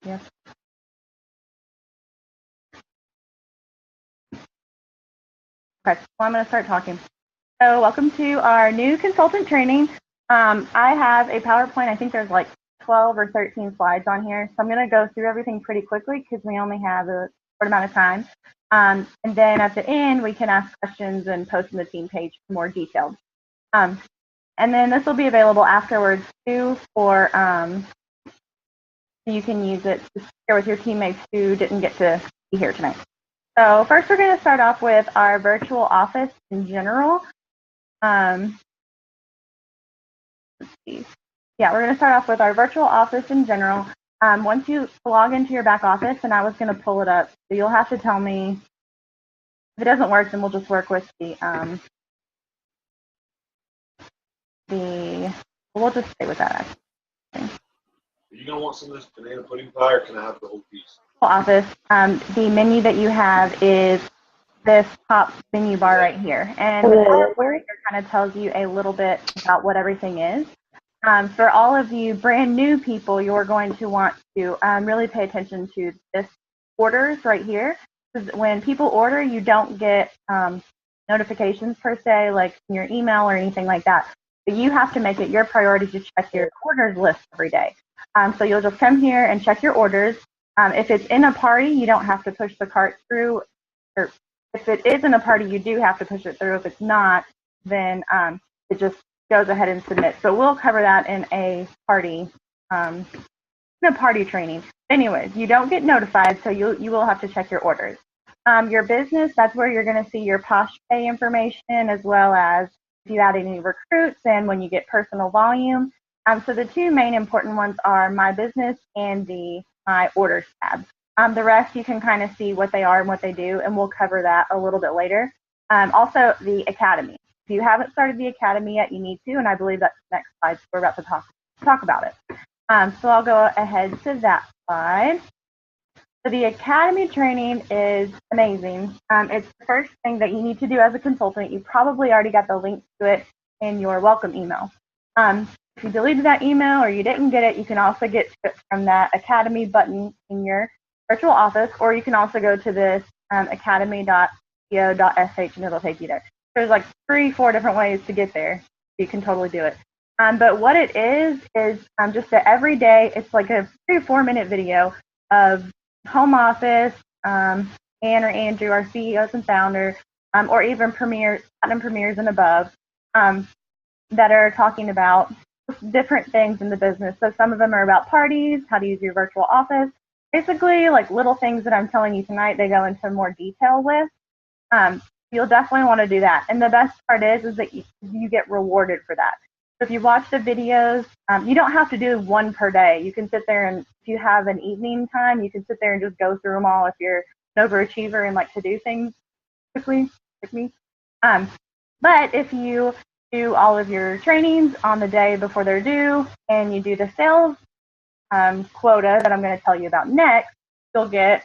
Yes. Okay, well, I'm going to start talking. So welcome to our new consultant training. I have a PowerPoint. I think there's like 12 or 13 slides on here. So I'm going to go through everything pretty quickly because we only have a short amount of time. And then at the end, we can ask questions and post in the team page for more detailed. And then this will be available afterwards too for you can use it to share with your teammates who didn't get to be here tonight. So first, we're going to start off with our virtual office in general. Let's see. Yeah, we're going to start off with our virtual office in general. Once you log into your back office, and I was going to pull it up, so you'll have to tell me if it doesn't work, then we'll just work with we'll just stay with that actually. Are you going to want some of this banana pudding pie, or can I have the whole piece? Office, the menu that you have is this top menu bar right here, and where it kind of tells you a little bit about what everything is. For all of you brand new people, you're going to want to really pay attention to this orders right here. When people order, you don't get notifications per se, like in your email or anything like that. But you have to make it your priority to check your orders list every day. So you'll just come here and check your orders. If it's in a party, you don't have to push the cart through. Or if it is in a party, you do have to push it through. If it's not, then it just goes ahead and submits. So we'll cover that in a party training. Anyways, you don't get notified, so you will have to check your orders. Your business, that's where you're going to see your Posh Pay information, as well as if you add any recruits and when you get personal volume. So the two main important ones are My Business and the My Orders tab. The rest you can kind of see what they are and what they do, and we'll cover that a little bit later. Also, the Academy. If you haven't started the Academy yet, you need to, and I believe that's the next slide, so we're about to talk about it. So I'll go ahead to that slide. So the Academy training is amazing. It's the first thing that you need to do as a consultant. You probably already got the link to it in your welcome email. If you deleted that email or you didn't get it, you can also get it from that Academy button in your virtual office, or you can also go to this academy.co.sh and it'll take you there. There's like 3-4 different ways to get there. You can totally do it. But what it is just that every day, it's like a 3 or 4 minute video of home office, Ann or Andrew, our CEOs and founders, or even platinum premiers and above, that are talking about different things in the business. So some of them are about parties, how to use your virtual office. Basically, like little things that I'm telling you tonight, they go into more detail with. You'll definitely want to do that. And the best part is that you get rewarded for that. So if you watch the videos, you don't have to do one per day. You can sit there, and if you have an evening time, you can sit there and just go through them all if you're an overachiever and like to do things quickly, like me. But if you do all of your trainings on the day before they're due, and you do the sales quota that I'm going to tell you about next, you'll get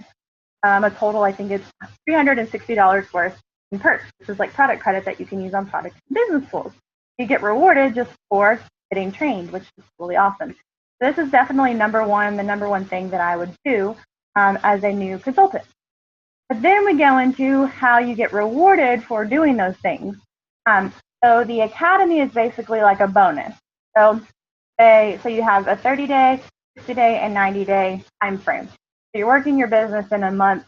a total, I think it's $360 worth in perks. This is like product credit that you can use on product and business tools. You get rewarded just for getting trained, which is really awesome. So this is definitely the number one thing that I would do as a new consultant. But then we go into how you get rewarded for doing those things. So the Academy is basically like a bonus. So you have a 30-day, 60-day, and 90-day time frame. So you're working your business in a month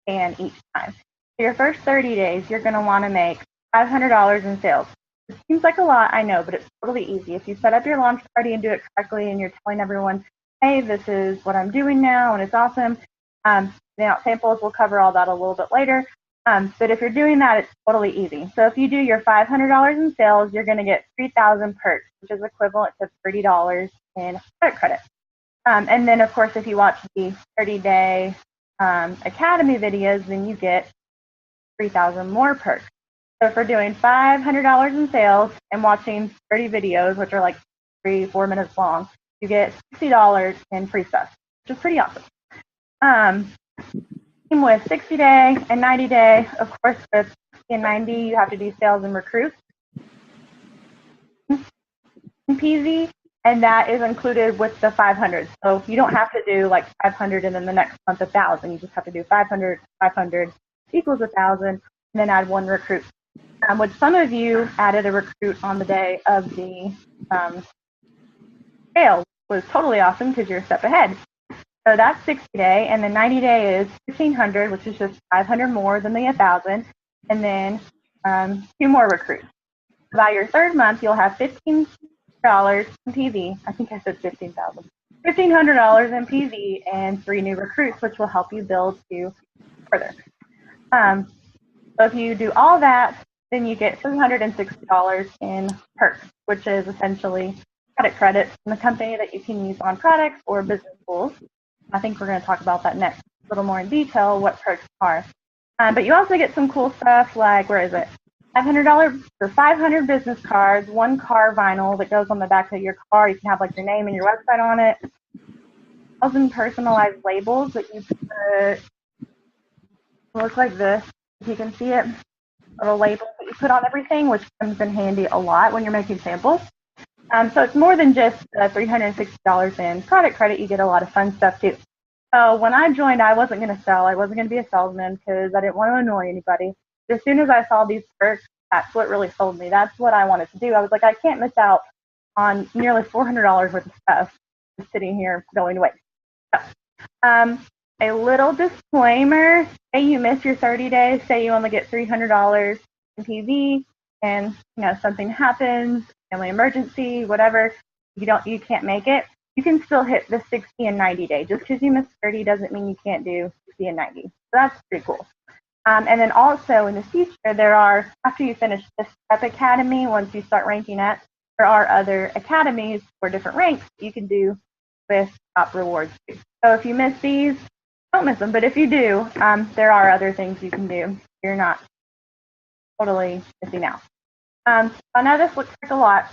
and each time. So your first 30 days, you're going to want to make $500 in sales. It seems like a lot, I know, but it's totally easy. If you set up your launch party and do it correctly, and you're telling everyone, hey, this is what I'm doing now, and it's awesome. Samples, we'll cover all that a little bit later. But if you're doing that, it's totally easy. So if you do your $500 in sales, you're going to get 3,000 perks, which is equivalent to $30 in credit credit. And then, of course, if you watch the 30-day Academy videos, then you get 3,000 more perks. So if we're doing $500 in sales and watching 30 videos, which are like 3-4 minutes long, you get $60 in free stuff, which is pretty awesome. With 60-day and 90-day, of course, with 60 and 90, you have to do sales and recruit. Peasy. and that is included with the 500. So you don't have to do like 500 and then the next month 1,000. You just have to do 500, 500 equals 1,000, and then add one recruit. Which some of you added a recruit on the day of the sale, was totally awesome because you're a step ahead. So that's 60-day, and then 90-day is 1,500, which is just 500 more than the 1,000, and then 2 more recruits. By your third month, you'll have $1,500 in PV. I think I said 15,000. $1,500 in PV and 3 new recruits, which will help you build to further. So if you do all that, then you get $360 in perks, which is essentially credits from the company that you can use on products or business tools. I think we're going to talk about that next a little more in detail, what perks are. But you also get some cool stuff like, where is it? $500 for 500 business cards, 1 car vinyl that goes on the back of your car. You can have like your name and your website on it. 1,000 personalized labels that you put, look like this, if you can see it. Little labels that you put on everything, which comes in handy a lot when you're making samples. So it's more than just $360 in product credit. You get a lot of fun stuff too. So when I joined, I wasn't going to sell. I wasn't going to be a salesman because I didn't want to annoy anybody. But as soon as I saw these perks, that's what really sold me. That's what I wanted to do. I was like, I can't miss out on nearly $400 worth of stuff just sitting here going to waste. So, a little disclaimer, say you miss your 30 days, say you only get $300 in PV, and something happens, family emergency, whatever, you can't make it, you can still hit the 60 and 90 day. Just because you miss 30 doesn't mean you can't do 60 and 90. So that's pretty cool. And then also in the future, there are, after you finish this prep academy, once you start ranking at, there are other academies for different ranks you can do with top rewards too. So if you miss these, don't miss them. But if you do, there are other things you can do. You're not totally missing out. I know this looks like a lot.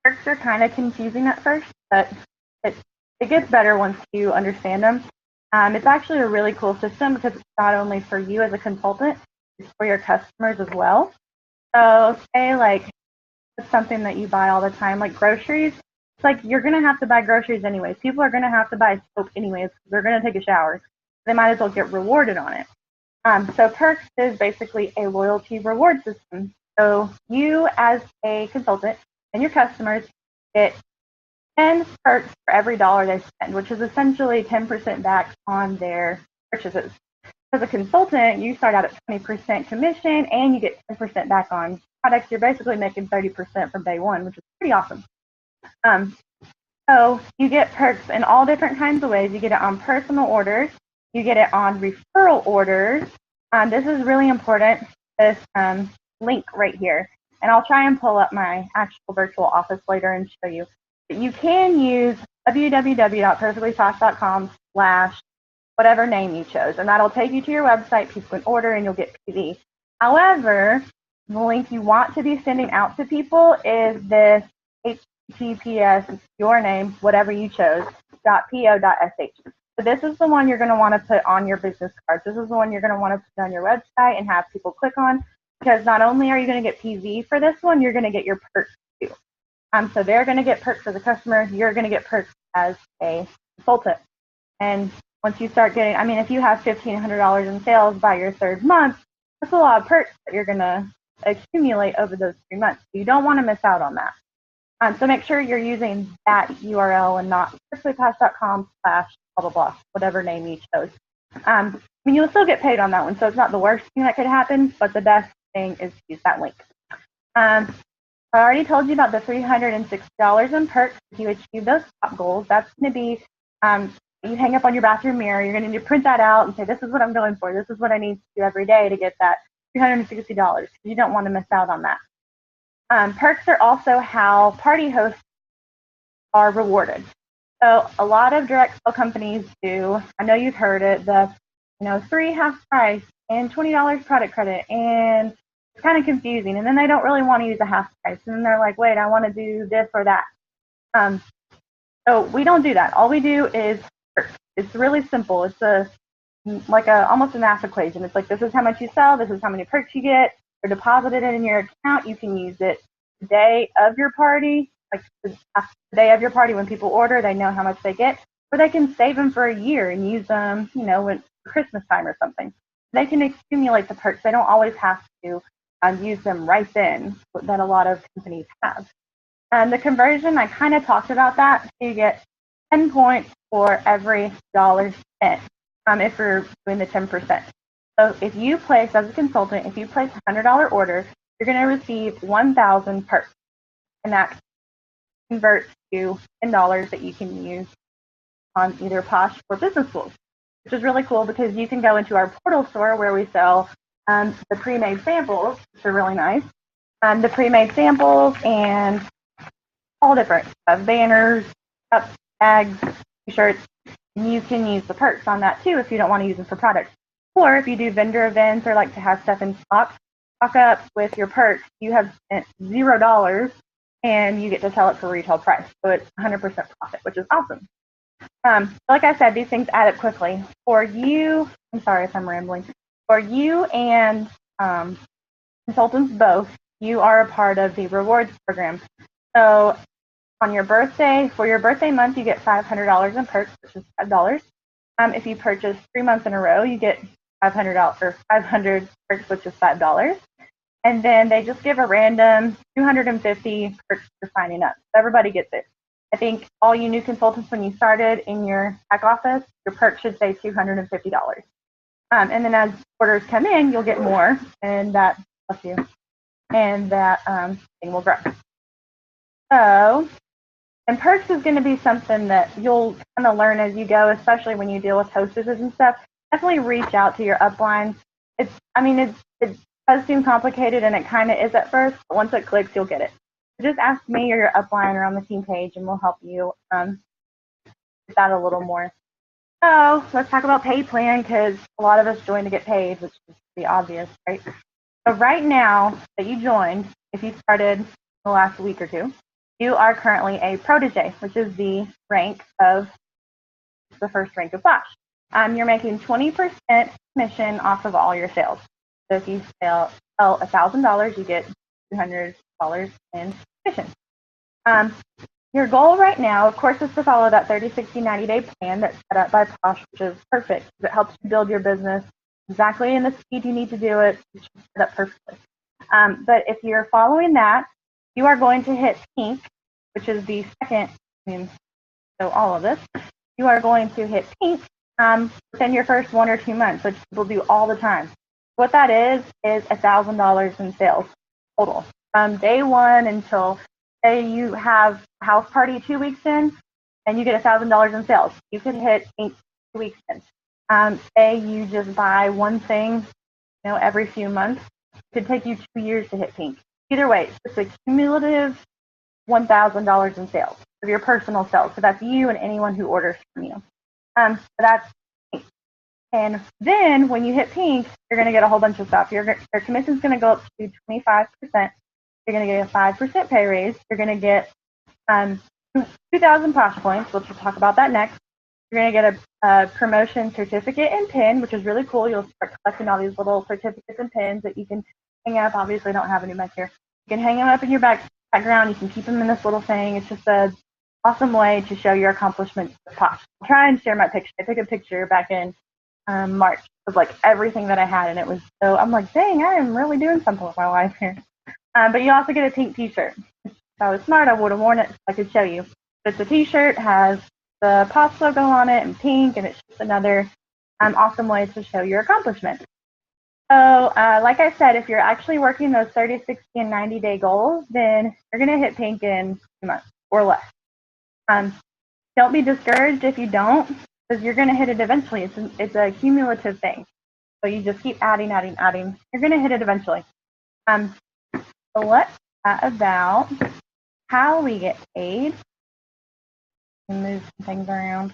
Perks are kind of confusing at first, but it gets better once you understand them. It's actually a really cool system because it's not only for you as a consultant, it's for your customers as well. So say like it's something that you buy all the time, like groceries. It's like you're going to have to buy groceries anyways. People are going to have to buy soap anyways because they're going to take a shower. They might as well get rewarded on it. So perks is basically a loyalty reward system. So you as a consultant and your customers get 10 perks for every dollar they spend, which is essentially 10% back on their purchases. As a consultant, you start out at 20% commission and you get 10% back on products. You're basically making 30% from day one, which is pretty awesome. So you get perks in all different kinds of ways. You get it on personal orders. You get it on referral orders. This is really important, this link right here. And I'll try and pull up my actual virtual office later and show you. But you can use www.perfectlyfast.com/whatever name you chose. And that'll take you to your website, people can order, and you'll get PV. However, the link you want to be sending out to people is this HTTPS, your name, whatever you chose, .po.sh. So this is the one you're going to want to put on your business cards. This is the one you're going to want to put on your website and have people click on, because not only are you going to get PV for this one, you're going to get your perks too. So they're going to get perks as a customer. You're going to get perks as a consultant. And once you start getting, I mean, if you have $1,500 in sales by your third month, that's a lot of perks that you're going to accumulate over those 3 months. So you don't want to miss out on that. So make sure you're using that URL and not perfectlyfast.com/blah, whatever name you chose. I mean, you'll still get paid on that one, so it's not the worst thing that could happen, but the best thing is to use that link. I already told you about the $360 in perks. If you achieve those top goals, that's going to be, you hang up on your bathroom mirror, you're going to need to print that out and say, this is what I'm going for. This is what I need to do every day to get that $360. You don't want to miss out on that. Perks are also how party hosts are rewarded. So a lot of direct sale companies do, I know you've heard it, the 3 half price and $20 product credit, and it's kind of confusing. And then they don't really want to use a half price. And then they're like, wait, I want to do this or that. So we don't do that. All we do is perks. It's really simple. It's almost a math equation. It's like, this is how much you sell, this is how many perks you get. They're deposited in your account. You can use it the day of your party, like the day of your party when people order, they know how much they get, or they can save them for a year and use them, when Christmas time or something. They can accumulate the perks. They don't always have to use them right then that a lot of companies have. The conversion, I kind of talked about that. You get 10 points for every dollar spent if you're doing the 10%. So if you place, as a consultant, if you place a $100 order, you're going to receive 1,000 perks. And that converts to $10 that you can use on either Posh or business schools, which is really cool because you can go into our portal store where we sell the pre-made samples, which are really nice. The pre-made samples and all different stuff, banners, cups, bags, t-shirts. You can use the perks on that too if you don't want to use them for products. Or if you do vendor events or like to have stuff in stock up with your perks, you have spent $0 and you get to sell it for retail price. So it's 100% profit, which is awesome. Like I said, these things add up quickly. For you, I'm sorry if I'm rambling. For you and consultants both, you are a part of the rewards program. So on your birthday, for your birthday month, you get $500 in perks, which is $5. If you purchase 3 months in a row, you get $500 or 500 perks, which is $5. And then they just give a random 250 perks for signing up. So everybody gets it. I think all you new consultants, when you started in your back office, your perk should say $250. And then as orders come in, you'll get more, and that, bless you, and that thing will grow. So, and perks is going to be something that you'll kind of learn as you go, especially when you deal with hostesses and stuff. Definitely reach out to your upline. It does seem complicated, and it kind of is at first, but once it clicks, you'll get it. So just ask me or your upline or on the team page, and we'll help you get that a little more. So let's talk about pay plan, because a lot of us join to get paid, which is pretty obvious, right? So right now that you joined, if you started in the last week or two, you are currently a protege, which is the rank of the first rank of Posh. You're making 20% commission off of all your sales. So if you sell $1,000, you get $200 in commission. Your goal right now, of course, is to follow that 30, 60, 90-day plan that's set up by Posh, which is perfect. It helps you build your business exactly in the speed you need to do it. It's set up perfectly. But if you're following that, you are going to hit pink, which is the second, so all of this. You are going to hit pink within your first 1 or 2 months, which people do all the time. What that is $1,000 in sales total. From day one until, say you have a house party 2 weeks in, and you get $1,000 in sales. You could hit pink 2 weeks in. Say you just buy one thing, every few months. It could take you 2 years to hit pink. Either way, it's a cumulative $1,000 in sales of your personal sales. So that's you and anyone who orders from you. So that's pink. And then when you hit pink, you're going to get a whole bunch of stuff. Your commission is going to go up to 25%. You're going to get a 5% pay raise. You're going to get 2,000 Posh points, which we'll talk about that next. You're going to get a promotion certificate and pin, which is really cool. You'll start collecting all these little certificates and pins that you can hang up. Obviously, I don't have any back here. You can hang them up in your background. You can keep them in this little thing. It's just an awesome way to show your accomplishments with Posh. I'll try and share my picture. I took a picture back in March of like everything that I had, and it was so, I'm like, dang, I am really doing something with my life here. But you also get a pink t-shirt. If I was smart, I would have worn it so I could show you. But it's a t-shirt, has the Posh logo on it in pink, and it's just another awesome way to show your accomplishment. So like I said, if you're actually working those 30, 60, and 90-day goals, then you're going to hit pink in 2 months or less. Don't be discouraged if you don't, because you're going to hit it eventually. It's a cumulative thing. So you just keep adding. You're going to hit it eventually. So let's talk about how we get paid. Move some things around.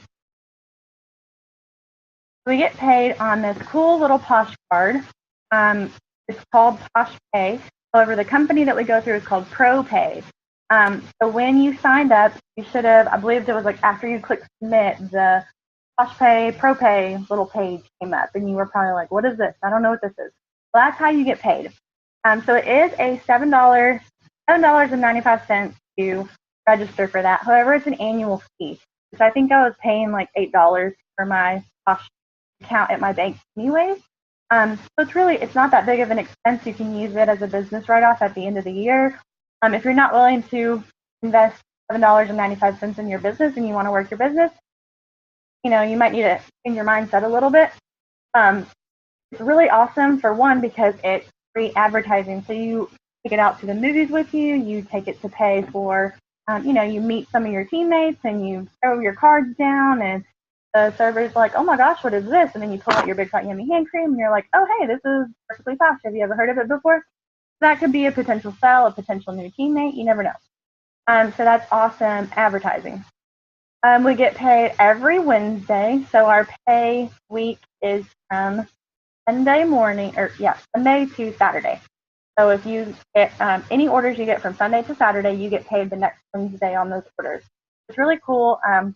We get paid on this cool little Posh card. It's called Posh Pay. However, the company that we go through is called Pro Pay. So when you signed up, you should have, I believe it was like after you click submit, the Posh Pay, Pro Pay little page came up, and you were probably like, what is this? I don't know what this is. Well, that's how you get paid. So it is a $7.95 to register for that. However, it's an annual fee. So I think I was paying like $8 for my Posh account at my bank anyways. So it's not that big of an expense. You can use it as a business write-off at the end of the year. If you're not willing to invest $7.95 in your business and you want to work your business, you might need to change your mindset a little bit. It's really awesome for one because it's free advertising. So you take it out to the movies with you. You take it to pay for, you meet some of your teammates and you throw your cards down and the server's like, oh my gosh, what is this? And then you pull out your Big Fat Yummy hand cream and you're like, oh, hey, this is Perfectly Posh. Have you ever heard of it before? That could be a potential sell, a potential new teammate. You never know. So that's awesome advertising. We get paid every Wednesday. So our pay week is Sunday to Saturday. So if you get any orders you get from Sunday to Saturday, you get paid the next Wednesday on those orders. It's really cool. You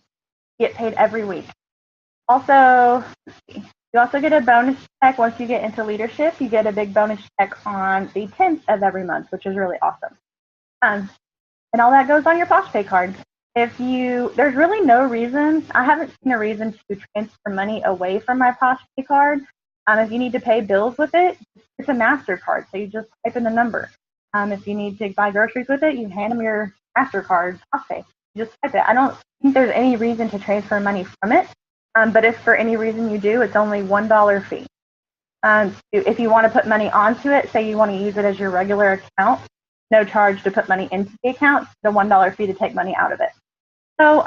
get paid every week. Also, you also get a bonus check once you get into leadership. You get a big bonus check on the 10th of every month, which is really awesome. And all that goes on your Posh Pay card. There's really no reason, I haven't seen a reason to transfer money away from my Posh Pay card. If you need to pay bills with it, it's a MasterCard, so you just type in the number. If you need to buy groceries with it, you hand them your MasterCard, Posh Pay. You just type it. I don't think there's any reason to transfer money from it, but if for any reason you do, it's only $1 fee. If you want to put money onto it, say you want to use it as your regular account, no charge to put money into the account, the $1 fee to take money out of it. So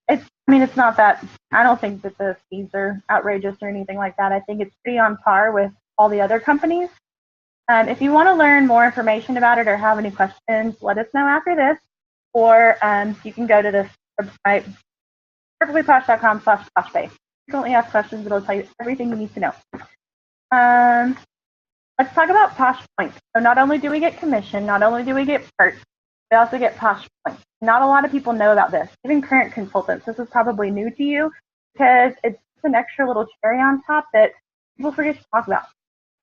it's not that, I don't think that the fees are outrageous or anything like that. I think it's pretty on par with all the other companies. If you want to learn more information about it or have any questions, let us know after this, or you can go to this website, perfectlyposh.com/poshpay. Frequently asked questions, it'll tell you everything you need to know. Let's talk about Posh Points. So not only do we get commission, not only do we get perks, we also get Posh Points. Not a lot of people know about this. Even current consultants, this is probably new to you because it's an extra little cherry on top that people forget to talk about.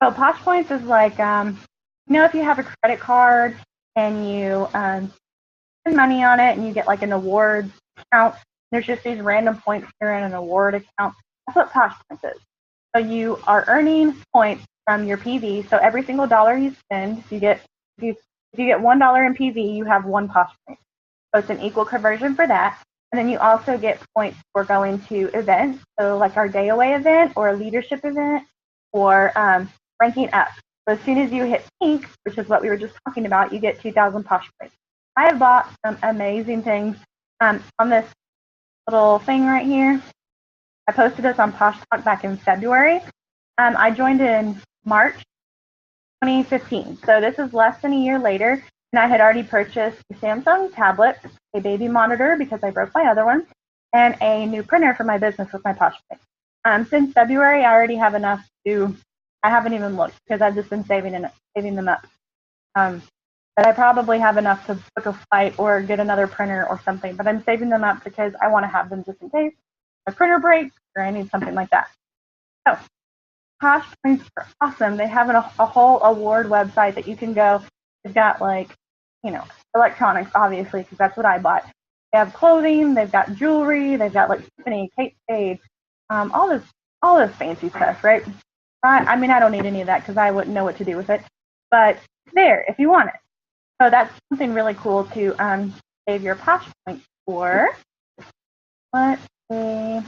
So Posh Points is like, if you have a credit card and you spend money on it and you get like an award account, there's just these random points here in an award account. That's what Posh Points is. So you are earning points from your PV. So every single dollar you spend, if you get $1 in PV, you have 1 Posh Point. So it's an equal conversion for that. And then you also get points for going to events. So like our day away event or a leadership event or ranking up. So as soon as you hit pink, which is what we were just talking about, you get 2,000 Posh Points. I have bought some amazing things on this little thing right here. I posted this on Posh Talk back in February. I joined in March 2015. So this is less than a year later, and I had already purchased a Samsung tablet, a baby monitor because I broke my other one, and a new printer for my business with my Posh Pay. Since February, I already have enough I haven't even looked because I've just been saving them up. But I probably have enough to book a flight or get another printer or something, but I'm saving them up because I want to have them just in case my printer breaks or I need something like that. So Posh Points are awesome. They have a whole award website that you can go. They've got electronics, obviously, because that's what I bought. They have clothing, they've got jewelry, they've got like Tiffany, Kate Spade, all this fancy stuff, right? I don't need any of that because I wouldn't know what to do with it, but it's there if you want it. So that's something really cool to save your Posh Points for. Let's see.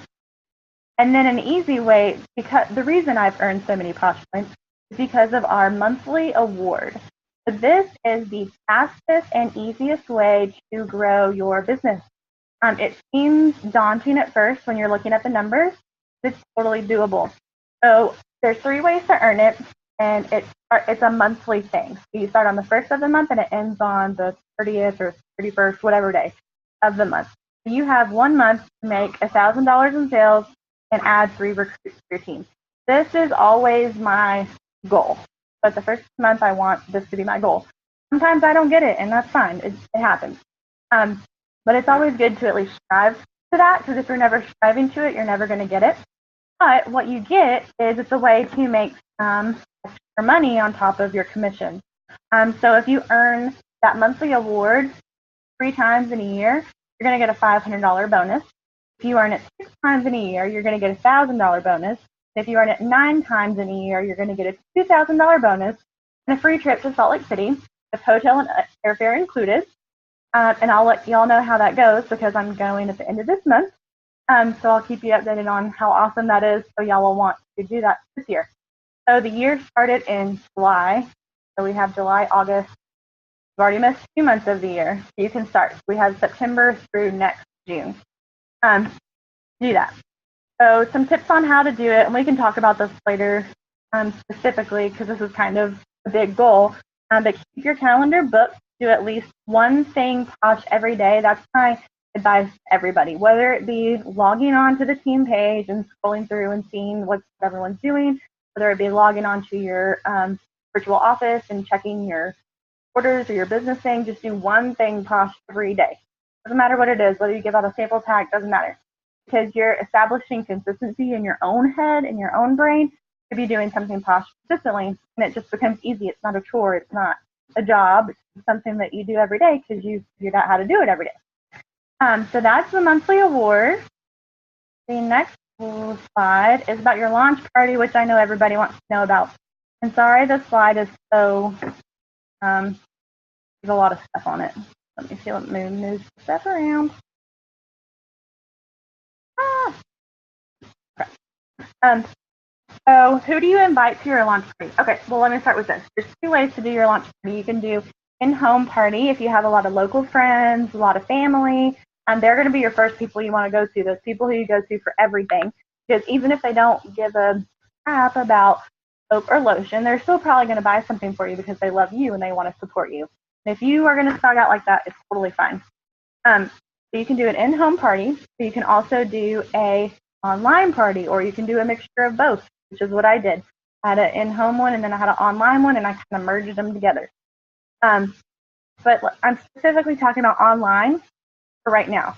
And then an easy way, because the reason I've earned so many Posh Points is because of our monthly award. So this is the fastest and easiest way to grow your business. It seems daunting at first when you're looking at the numbers. It's totally doable. So there's 3 ways to earn it, and it's a monthly thing. So you start on the 1st of the month, and it ends on the 30th or 31st, whatever day of the month. So you have 1 month to make $1,000 in sales and add 3 recruits to your team. This is always my goal. But the first month, I want this to be my goal. Sometimes I don't get it, and that's fine. It happens. But it's always good to at least strive to that, because if you're never striving to it, you're never going to get it. But what you get is it's a way to make extra money on top of your commission. So if you earn that monthly award, 3 times in a year, you're going to get a $500 bonus. If you earn it 6 times in a year, you're going to get a $1,000 bonus. If you earn it 9 times in a year, you're going to get a $2,000 bonus and a free trip to Salt Lake City with hotel and airfare included. And I'll let y'all know how that goes because I'm going at the end of this month. So I'll keep you updated on how awesome that is. So y'all will want to do that this year. So the year started in July. So we have July, August. We've already missed 2 months of the year. So you can start. We have September through next June. Do that. So some tips on how to do it, and we can talk about this later specifically because this is kind of a big goal. But keep your calendar booked. Do at least one thing Posh every day. That's my advice to everybody, whether it be logging on to the team page and scrolling through and seeing what everyone's doing, whether it be logging on to your virtual office and checking your orders or your business thing. Just do one thing Posh every day. Doesn't matter what it is, whether you give out a sample pack, doesn't matter. Because you're establishing consistency in your own head, in your own brain, to be doing something Posh consistently, and it just becomes easy. It's not a chore. It's not a job. It's something that you do every day because you figured out how to do it every day. So that's the monthly award. The next slide is about your launch party, which I know everybody wants to know about. And sorry, this slide is so, there's a lot of stuff on it. Let me see, let me move stuff around. Okay. So who do you invite to your launch party? Okay, well, let me start with this. There's 2 ways to do your launch party. You can do in-home party if you have a lot of local friends, a lot of family, and they're going to be your first people you want to go to, those people who you go to for everything. Because even if they don't give a crap about soap or lotion, they're still probably going to buy something for you because they love you and they want to support you. And if you are going to start out like that, it's totally fine. So you can do an in-home party. So you can also do a online party, or you can do a mixture of both, which is what I did. I had an in-home one and then I had an online one, and I kind of merged them together. But I'm specifically talking about online for right now.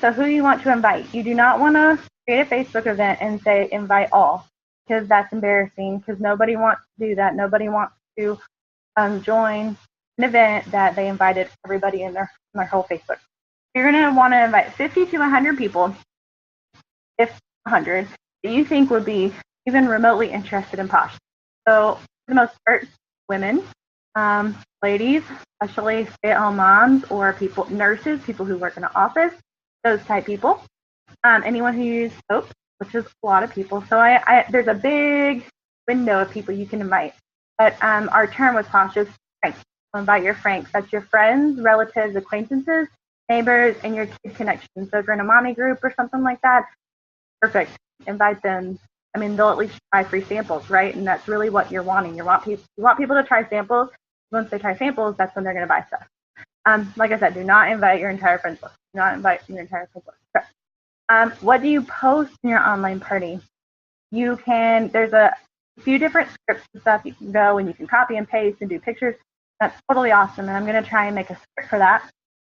So who you want to invite. You do not want to create a Facebook event and say invite all, because that's embarrassing, because nobody wants to do that. Nobody wants to join an event that they invited everybody in their whole Facebook. You're going to want to invite 50 to 100 people, if 100, that you think would be even remotely interested in Posh. So for the most part, women, ladies, especially stay-at-home moms or people, nurses, people who work in an office, those type people. Anyone who uses soap, which is a lot of people. So there's a big window of people you can invite. But our term with Posh is Franks. So invite your Franks. That's your friends, relatives, acquaintances, neighbors, and your kid connections. So if you're in a mommy group or something like that, perfect. Invite them. I mean, they'll at least try free samples, right? And that's really what you're wanting. You want people to try samples. Once they try samples, that's when they're going to buy stuff. Like I said, do not invite your entire friends list. Do not invite your entire friends list. Okay. What do you post in your online party? There's a few different scripts and stuff you can go and you can copy and paste and do pictures. That's totally awesome. And I'm going to try and make a script for that.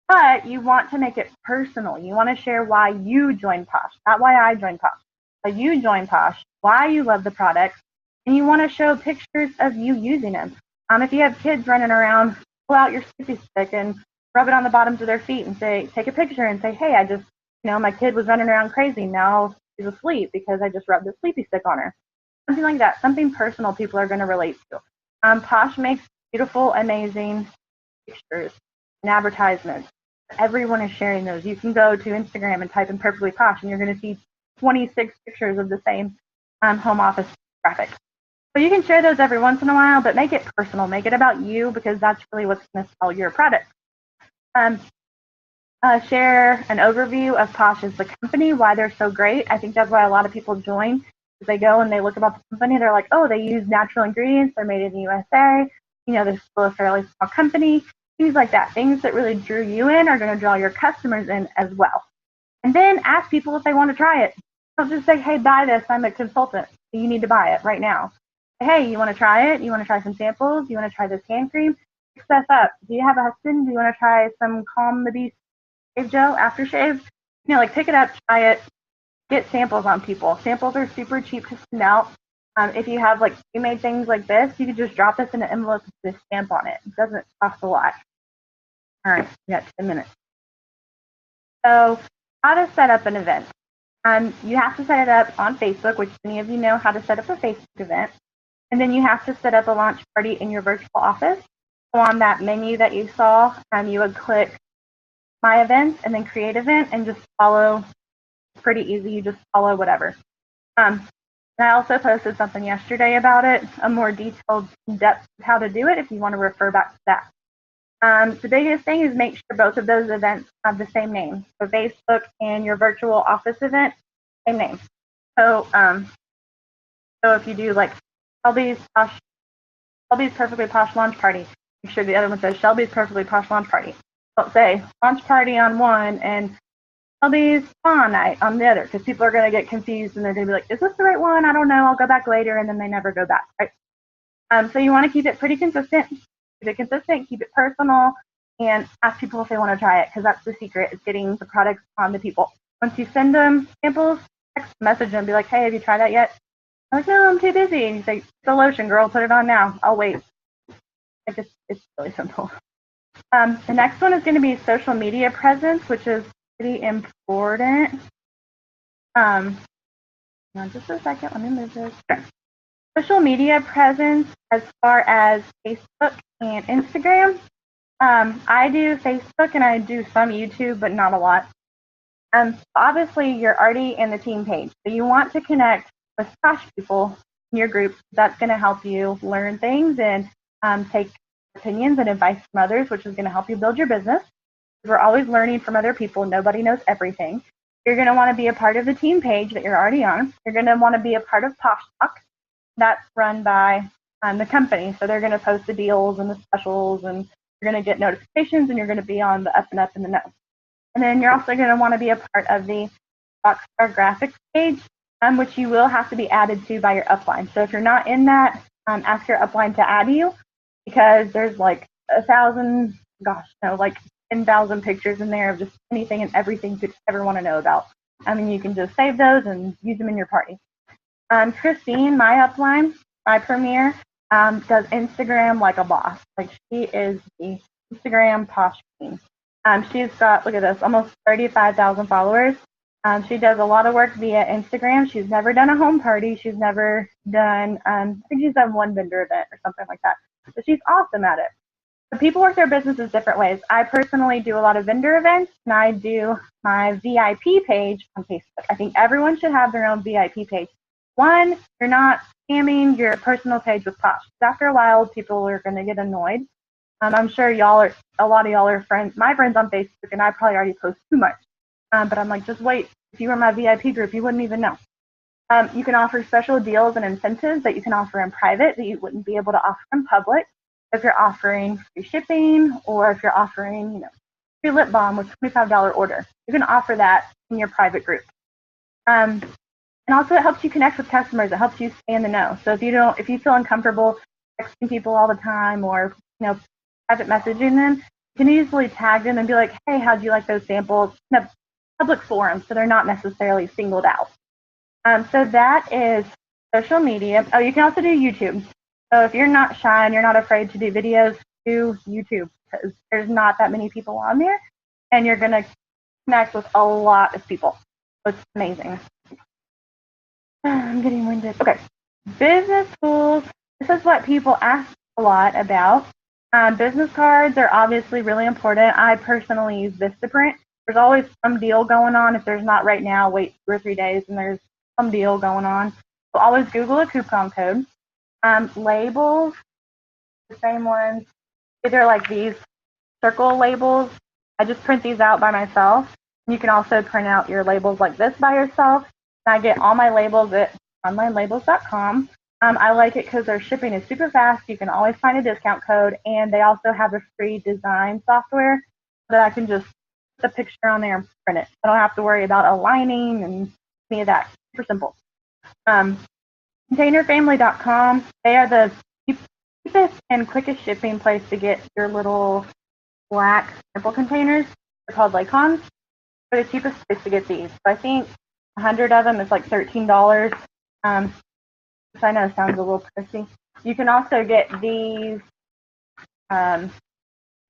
But you want to make it personal. You want to share why you joined Posh, not why I joined Posh. But you joined Posh, why you love the products, and you want to show pictures of you using them. If you have kids running around, pull out your Sleepy Stick and rub it on the bottoms of their feet and take a picture and say, hey, my kid was running around crazy. Now she's asleep because I just rubbed the Sleepy Stick on her. Something like that, something personal people are going to relate to. Posh makes beautiful, amazing pictures and advertisements. Everyone is sharing those. You can go to Instagram and type in Perfectly Posh, and you're going to see 26 pictures of the same home office graphic. So you can share those every once in a while, but make it personal. Make it about you, because that's really what's going to sell your product. Share an overview of Posh as the company, why they're so great. I think that's why a lot of people join. They go and they look about the company. They're like, oh, they use natural ingredients. They're made in the USA. They're still a fairly small company. Things like that. Things that really drew you in are going to draw your customers in as well. And then ask people if they want to try it. Don't just say, hey, buy this. I'm a consultant. So you need to buy it right now. Hey, you want to try it? You want to try some samples? You want to try this hand cream? Pick stuff up. Do you have a husband? Do you want to try some Calm the Beast Shave Gel aftershave? Pick it up, try it. Get samples on people. Samples are super cheap to send out. If you have pre-made things like this, you could just drop this in an envelope with a stamp on it. It doesn't cost a lot. All right, we got 10 minutes. So how to set up an event. You have to set it up on Facebook, which many of you know how to set up a Facebook event. And then you have to set up a launch party in your virtual office. So on that menu that you saw, you would click My Events and then Create Event and just follow. It's pretty easy. You just follow whatever. And I also posted something yesterday about it, a more detailed, in-depth how to do it if you want to refer back to that. The biggest thing is make sure both of those events have the same name. So Facebook and your virtual office event, same name. So if you do like Shelby's Perfectly Posh Launch Party, make sure the other one says Shelby's Perfectly Posh Launch Party. Don't say launch party on one and Shelby's Spa Night on the other, because people are going to get confused and they're going to be like, is this the right one? I don't know. I'll go back later, and then they never go back, right? So you want to keep it pretty consistent. Keep it consistent, keep it personal, and ask people if they want to try it, because that's the secret, is getting the products on to people. Once you send them samples, text message them, be like, hey, have you tried that yet? I'm like, no, I'm too busy. And you say, it's a lotion, girl, put it on now. I'll wait. Like it's really simple. The next one is going to be social media presence, which is pretty important. Just a second, let me move this. Okay. Social media presence as far as Facebook and Instagram. I do Facebook and I do some YouTube, but not a lot. Obviously, you're already in the team page, so you want to connect with Posh people in your group. That's going to help you learn things and take opinions and advice from others, which is going to help you build your business. We're always learning from other people. Nobody knows everything. You're going to want to be a part of the team page that you're already on. You're going to want to be a part of Posh Talk. That's run by the company. So they're going to post the deals and the specials, and you're going to get notifications, and you're going to be on the up and up in the know. And then you're also going to want to be a part of the Rockstar Graphics page, which you will have to be added to by your upline. So if you're not in that, ask your upline to add you, because there's like 10,000 pictures in there of just anything and everything you could ever want to know about. You can just save those and use them in your party. Christine, my upline, my premier, does Instagram like a boss. Like, she is the Instagram Posh queen. She's got, look at this, almost 35,000 followers. She does a lot of work via Instagram. She's never done a home party. She's never done, I think she's done one vendor event or something like that. But she's awesome at it. So people work their businesses different ways. I personally do a lot of vendor events, and I do my VIP page on Facebook. I think everyone should have their own VIP page. One, you're not spamming your personal page with Posh. After a while, people are going to get annoyed. I'm sure a lot of y'all are friends, my friends on Facebook, and I probably already post too much. But I'm like, just wait. If you were my VIP group, you wouldn't even know. You can offer special deals and incentives that you can offer in private that you wouldn't be able to offer in public. If you're offering free shipping, or if you're offering, free lip balm with $25 order, you can offer that in your private group. And also, it helps you connect with customers. It helps you stay in the know. So if you feel uncomfortable texting people all the time, or private messaging them, you can easily tag them and be like, hey, how'd you like those samples? In a public forum, so they're not necessarily singled out. So that is social media. Oh, you can also do YouTube. So if you're not shy and you're not afraid to do videos, do YouTube, because there's not that many people on there, and you're going to connect with a lot of people. So it's amazing. I'm getting winded. Okay. Business tools. This is what people ask a lot about. Business cards are obviously really important. I personally use Vistaprint. There's always some deal going on. If there's not right now, wait 2 or 3 days, and there's some deal going on. So always Google a coupon code. Labels, the same ones. Either like these circle labels. I just print these out by myself. You can also print out your labels like this by yourself. And I get all my labels at onlinelabels.com. I like it because their shipping is super fast. You can always find a discount code, and they also have a free design software that I can just put the picture on there and print it. I don't have to worry about aligning and any of that. Super simple. Containerfamily.com, they are the cheapest and quickest shipping place to get your little black sample containers. They're called Lacons. They're the cheapest place to get these. So I think 100 of them is like $13. Which I know sounds a little pricey. You can also get these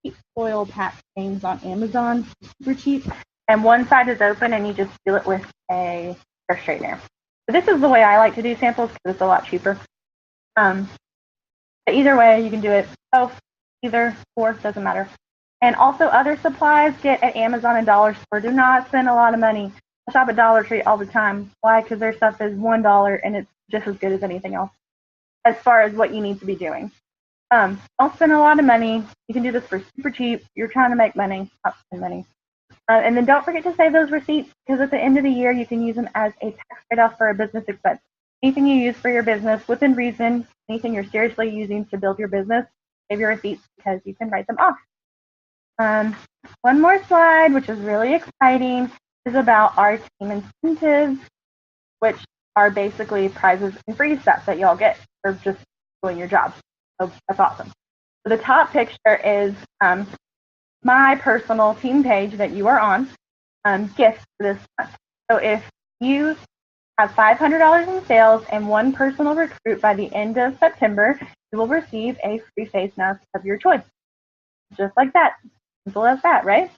cheap foil patch things on Amazon, super cheap. And one side is open, and you just seal it with a hair straightener. So this is the way I like to do samples because it's a lot cheaper. But either way, you can do it both, either, or, doesn't matter. And also other supplies get at Amazon and Dollar Store. Do not spend a lot of money. I shop at Dollar Tree all the time. Why? Because their stuff is $1 and it's just as good as anything else as far as what you need to be doing. Don't spend a lot of money. You can do this for super cheap. You're trying to make money, not spend money. And then don't forget to save those receipts because at the end of the year, you can use them as a tax write-off for a business expense. Anything you use for your business within reason, anything you're seriously using to build your business, save your receipts because you can write them off. One more slide, which is really exciting, is about our team incentives, which are basically prizes and free stuff that y'all get for just doing your job. So that's awesome. So the top picture is my personal team page that you are on, gifts for this month. So if you have $500 in sales and one personal recruit by the end of September, you will receive a free face mask of your choice. Just like that. Simple as that, right?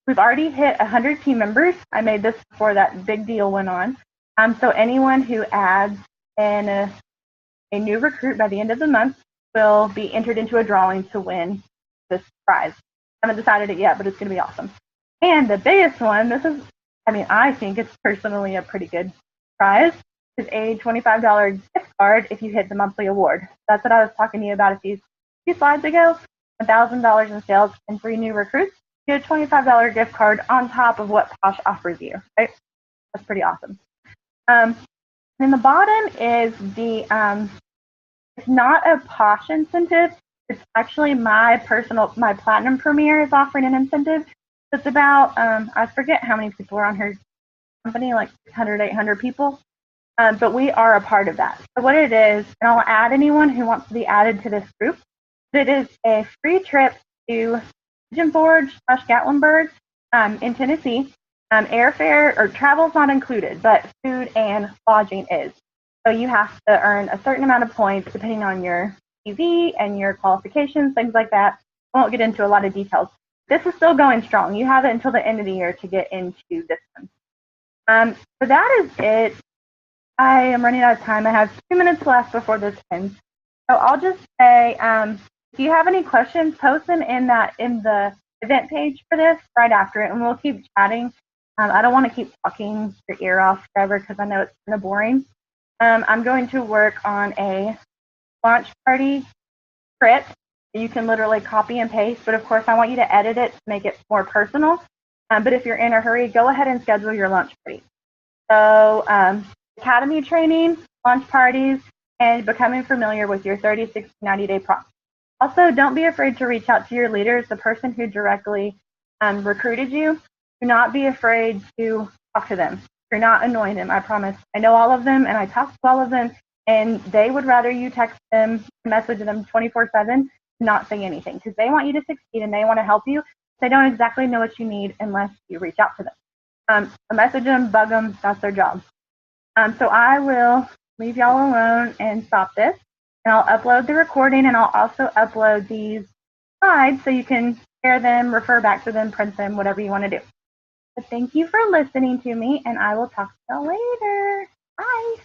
We've already hit 100 team members. I made this before that big deal went on. So anyone who adds in a new recruit by the end of the month will be entered into a drawing to win this prize. I haven't decided it yet, but it's going to be awesome. And the biggest one, I think it's personally a pretty good prize, is a $25 gift card if you hit the monthly award. That's what I was talking to you about a few slides ago. $1,000 in sales and free new recruits. You get a $25 gift card on top of what Posh offers you, right? That's pretty awesome. And the bottom is it's not a Posh incentive. It's actually my Platinum Premier is offering an incentive. It's about, I forget how many people are on her company, like 600, 800 people. But we are a part of that. So what it is, and I'll add anyone who wants to be added to this group, it is a free trip to Pigeon Forge/Gatlinburg in Tennessee. Airfare or travel's not included, but food and lodging is. So you have to earn a certain amount of points depending on your CV and your qualifications, things like that. I won't get into a lot of details. This is still going strong. You have it until the end of the year to get into this one. So that is it. I am running out of time. I have 2 minutes left before this ends. So I'll just say, if you have any questions, post them in the event page for this right after it, and we'll keep chatting. I don't want to keep talking your ear off forever because I know it's kind of boring. I'm going to work on a launch party script. You can literally copy and paste, but of course I want you to edit it to make it more personal. But if you're in a hurry, go ahead and schedule your launch party. So academy training, launch parties, and becoming familiar with your 30, 60, 90-day process. Also, don't be afraid to reach out to your leaders, the person who directly recruited you. Do not be afraid to talk to them. You're not annoying them, I promise. I know all of them, and I talk to all of them, and they would rather you text them, message them 24/7, not say anything, because they want you to succeed and they want to help you. They don't exactly know what you need unless you reach out to them. Message them, bug them, that's their job. So I will leave y'all alone and stop this. And I'll upload the recording, and I'll also upload these slides so you can share them, refer back to them, print them, whatever you want to do. So thank you for listening to me, and I will talk to y'all later. Bye.